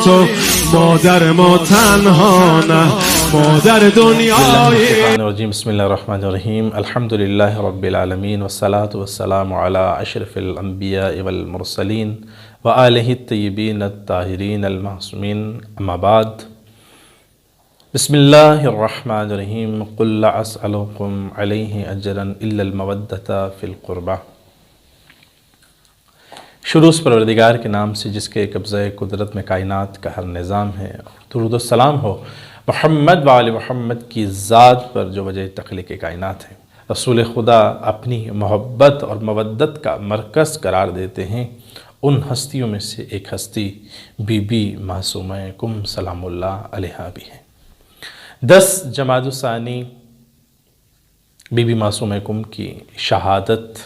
تو مادر ما تنها نه مادر دنیای. بسم الله الرحمن الرحیم. الحمد لله رب العالمین والصلاة والسلام على اشرف الانبیاء والمرسلین وآلہ الطیبین الطاہرین المعصومین. اما بعد. بسم اللہ الرحمن الرحیم. قل لا اسألکم علیہ اجرا الا المودۃ فی القربہ. شروع اس پروردگار کے نام سے جس کے قبضہ قدرت میں کائنات کا ہر نظام ہے. درود و سلام ہو محمد وآل محمد کی ذات پر جو وجہ تخلیق کائنات ہے. رسول خدا اپنی محبت اور مودت کا مرکز قرار دیتے ہیں. ان ہستیوں میں سے ایک ہستی بی بی معصومہ کم سلام اللہ علیہا بھی ہے. 10 جمادی الثانی بی بی معصومہ کم کی شہادت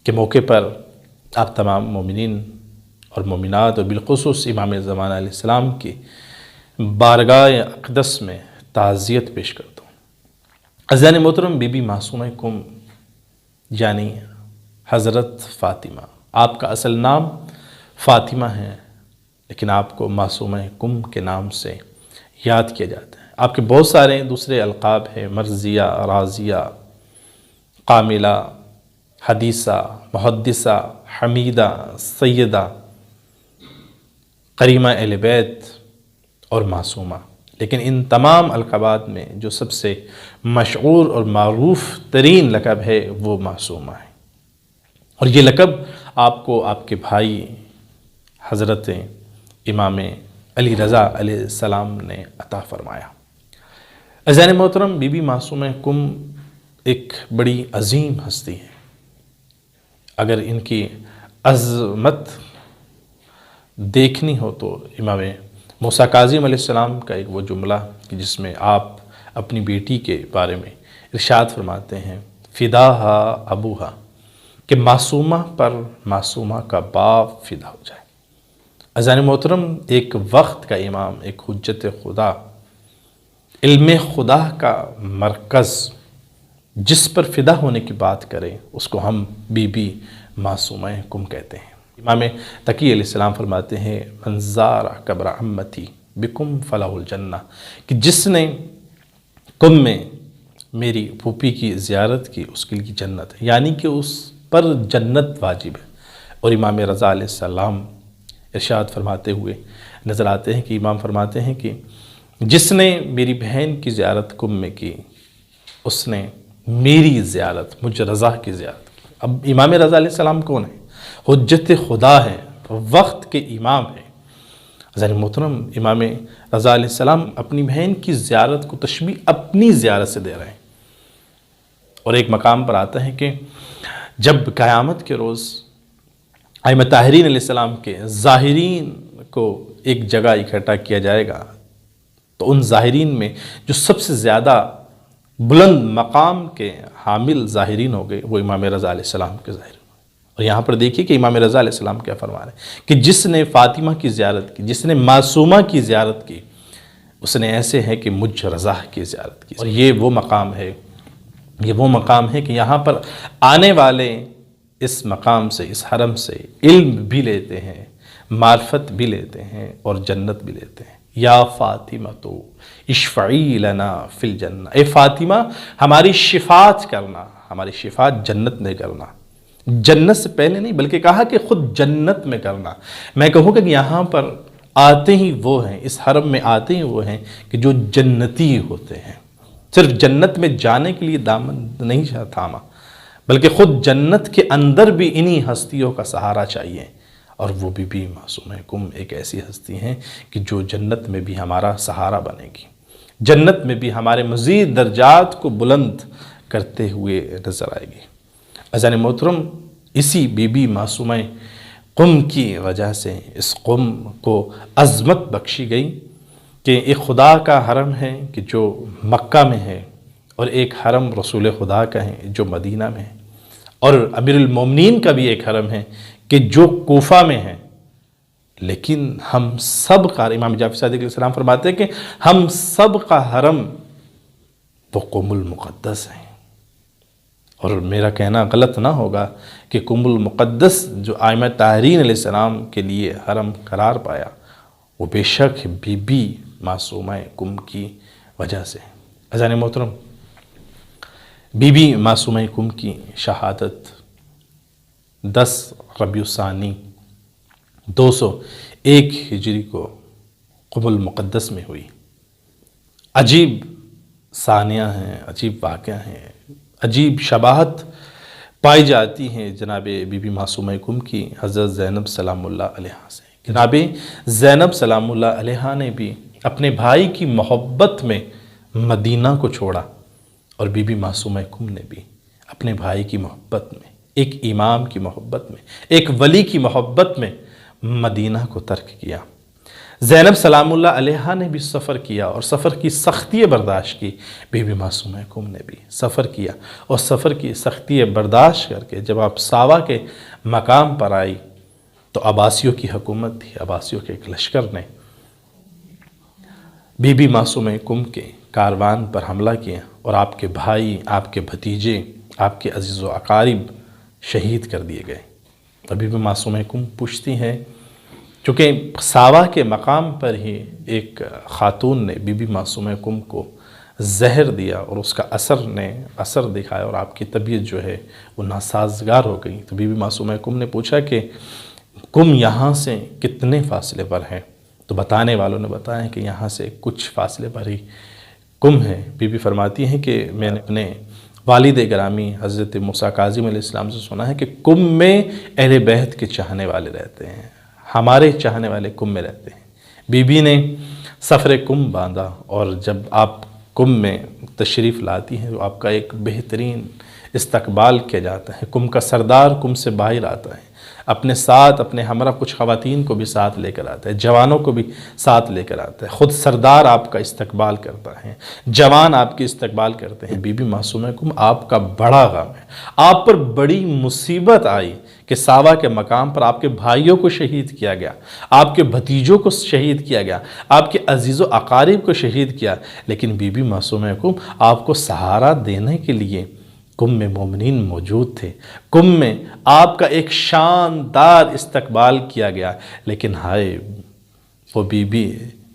کے موقع پر آپ تمام مومنین اور مومنات اور بالخصوص امام زمانہ علیہ السلام کی بارگاہ اقدس میں تعزیت پیش کرتا ہوں. عزیزان محترم، بی بی معصومہ کم یعنی حضرت فاطمہ. آپ کا اصل نام فاطمہ ہے، لیکن آپ کو معصومہ کم کے نام سے یاد کیا جاتا ہے. آپ کے بہت سارے دوسرے القاب ہیں: مرضیہ، راضیہ، کاملہ، حدیثہ، محدثہ، حمیدہ، سیدہ، کریمہ اہل بیت اور معصومہ. لیکن ان تمام القابات میں جو سب سے مشہور اور معروف ترین لقب ہے وہ معصومہ ہے. اور یہ لقب آپ کو آپ کے بھائی حضرت امام علی رضا علیہ السلام نے عطا فرمایا. عزیزان محترم، بی بی معصومہ کم ایک بڑی عظیم ہستی ہے. اگر ان کی عظمت دیکھنی ہو تو امام موسیٰ کاظم علیہ السلام کا ایک وہ جملہ جس میں آپ اپنی بیٹی کے بارے میں ارشاد فرماتے ہیں: فداہا ابوہا، کہ معصومہ پر معصومہ کا باپ فدا ہو جائے. عزیزان محترم، ایک وقت کا امام، ایک حجت خدا، علم خدا کا مرکز جس پر فدا ہونے کی بات کریں اس کو ہم بی بی معصومہ کم کہتے ہیں. امام تقی علیہ السلام فرماتے ہیں: من زار قبر عمتی بکم فلہ الجنہ، کہ جس نے کم میں میری پھوپھی کی زیارت کی اس کے لیے جنت ہے، یعنی کہ اس پر جنت واجب ہے. اور امام رضا علیہ السلام ارشاد فرماتے ہوئے نظر آتے ہیں کہ امام فرماتے ہیں کہ جس نے میری بہن کی زیارت کم میں کی اس نے میری زیارت، مجھ رضا کی زیارت کی. اب امام رضا علیہ السلام کون ہے؟ حجت خدا ہے، وقت کے امام ہے. عزیزان محترم، امام رضا علیہ السلام اپنی بہن کی زیارت کو تشبیہ اپنی زیارت سے دے رہے ہیں. اور ایک مقام پر آتا ہے کہ جب قیامت کے روز ائمہ طاہرین علیہ السلام کے ظاہرین کو ایک جگہ اکٹھا کیا جائے گا تو ان ظاہرین میں جو سب سے زیادہ بلند مقام کے حامل ظاہرین ہو گئے وہ امام رضا علیہ السلام کے ظاہرین. اور یہاں پر دیکھیے کہ امام رضا علیہ السلام کیا فرما رہے ہیں کہ جس نے فاطمہ کی زیارت کی، جس نے معصومہ کی زیارت کی، اس نے ایسے ہے کہ مجھ رضا کی زیارت کی. اور یہ وہ مقام ہے کہ یہاں پر آنے والے اس مقام سے، اس حرم سے علم بھی لیتے ہیں، معرفت بھی لیتے ہیں اور جنت بھی لیتے ہیں. یا فاطمہ تو اشفعی لنا فی الجنہ، اے فاطمہ ہماری شفاعت کرنا، ہماری شفاعت جنت میں کرنا. جنت سے پہلے نہیں بلکہ کہا کہ خود جنت میں کرنا. میں کہوں گا کہ یہاں پر آتے ہی وہ ہیں، اس حرم میں آتے ہی وہ ہیں کہ جو جنتی ہوتے ہیں. صرف جنت میں جانے کے لیے دامن نہیں تھاما بلکہ خود جنت کے اندر بھی انہی ہستیوں کا سہارا چاہیے. اور وہ بی بی معصومہ کم ایک ایسی ہستی ہیں کہ جو جنت میں بھی ہمارا سہارا بنے گی، جنت میں بھی ہمارے مزید درجات کو بلند کرتے ہوئے نظر آئے گی. عزیزان محترم، اسی بی بی معصومہ کم کی وجہ سے اس قوم کو عظمت بخشی گئی کہ ایک خدا کا حرم ہے کہ جو مکہ میں ہے، اور ایک حرم رسول خدا کا ہے جو مدینہ میں ہے، اور امیر المومنین کا بھی ایک حرم ہے کہ جو کوفہ میں ہے. لیکن ہم سب کا، امام جعفر صادق علیہ السلام فرماتے ہیں کہ ہم سب کا حرم وہ قم المقدس ہے. اور میرا کہنا غلط نہ ہوگا کہ قم المقدس جو ائمہ طاہرین علیہ السلام کے لیے حرم قرار پایا وہ بے شک بی بی معصومہ کم کی وجہ سے۔ عزیزان محترم، بی بی معصومہ کم کی شہادت 10 ربیع الثانی 201 ہجری کو قم المقدس میں ہوئی۔ عجیب ثانیہ ہیں، عجیب واقعہ ہیں، عجیب شباہت پائی جاتی ہیں جناب بی بی معصومہ کم کی حضرت زینب سلام اللہ علیہا سے۔ جناب زینب سلام اللہ علیہا نے بھی اپنے بھائی کی محبت میں مدینہ کو چھوڑا، اور بی بی معصومہ کم نے بھی اپنے بھائی کی محبت میں، ایک امام کی محبت میں، ایک ولی کی محبت میں مدینہ کو ترک کیا۔ زینب سلام اللہ علیہا نے بھی سفر کیا اور سفر کی سختی برداشت کی، بی بی معصومہ کم نے بھی سفر کیا اور سفر کی سختی برداشت کر کے جب آپ ساوا کے مقام پر آئی تو عباسیوں کی حکومت تھی، عباسیوں کے ایک لشکر نے بی بی معصومہ کم کے کاروان پر حملہ کیا اور آپ کے بھائی، آپ کے بھتیجے، آپ کے عزیز و اقارب شہید کر دیے گئے۔ اور بی بی معصومہ کم پوچھتی ہیں، چونکہ ساوا کے مقام پر ہی ایک خاتون نے بی بی معصومہ کم کو زہر دیا اور اس کا اثر دکھایا اور آپ کی طبیعت جو ہے وہ ناسازگار ہو گئی، تو بی بی معصومہ کم نے پوچھا کہ کم یہاں سے کتنے فاصلے پر ہے؟ تو بتانے والوں نے بتایا کہ یہاں سے کچھ فاصلے پر ہی کم ہے۔ بی بی فرماتی ہیں کہ میں نے اپنے والد گرامی حضرت موسیٰ کاظم علیہ السلام سے سنا ہے کہ کم میں اہل بیت کے چاہنے والے رہتے ہیں، ہمارے چاہنے والے کم میں رہتے ہیں۔ بی بی نے سفر کم باندھا، اور جب آپ کم میں تشریف لاتی ہیں تو آپ کا ایک بہترین استقبال کیا جاتا ہے۔ کم کا سردار کم سے باہر آتا ہے، اپنے ساتھ اپنے ہمراہ کچھ خواتین کو بھی ساتھ لے کر آتا ہے، جوانوں کو بھی ساتھ لے کر آتا ہے، خود سردار آپ کا استقبال کرتا ہے، جوان آپ کی استقبال کرتے ہیں۔ بی بی معصومہ کم آپ کا بڑا غم ہے، آپ پر بڑی مصیبت آئی کہ ساوا کے مقام پر آپ کے بھائیوں کو شہید کیا گیا، آپ کے بھتیجوں کو شہید کیا گیا، آپ کے عزیز و اقارب کو شہید کیا، لیکن بی بی معصومہ کم آپ کو سہارا دینے کے لیے کم میں مومنین موجود تھے، کم میں آپ کا ایک شاندار استقبال کیا گیا۔ لیکن ہائے، وہ بی بی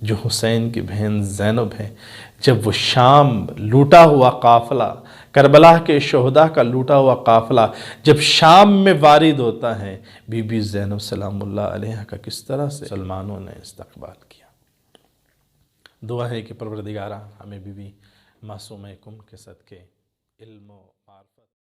جو حسین کی بہن زینب ہے، جب وہ شام لوٹا ہوا قافلہ، کربلا کے شہداء کا لوٹا ہوا قافلہ جب شام میں وارد ہوتا ہے، بی بی زینب سلام اللہ علیہ کا کس طرح سے مسلمانوں نے استقبال کیا۔ دعا ہے کہ پروردگارہ ہمیں بی بی معصومہ کم کے صدقے علم و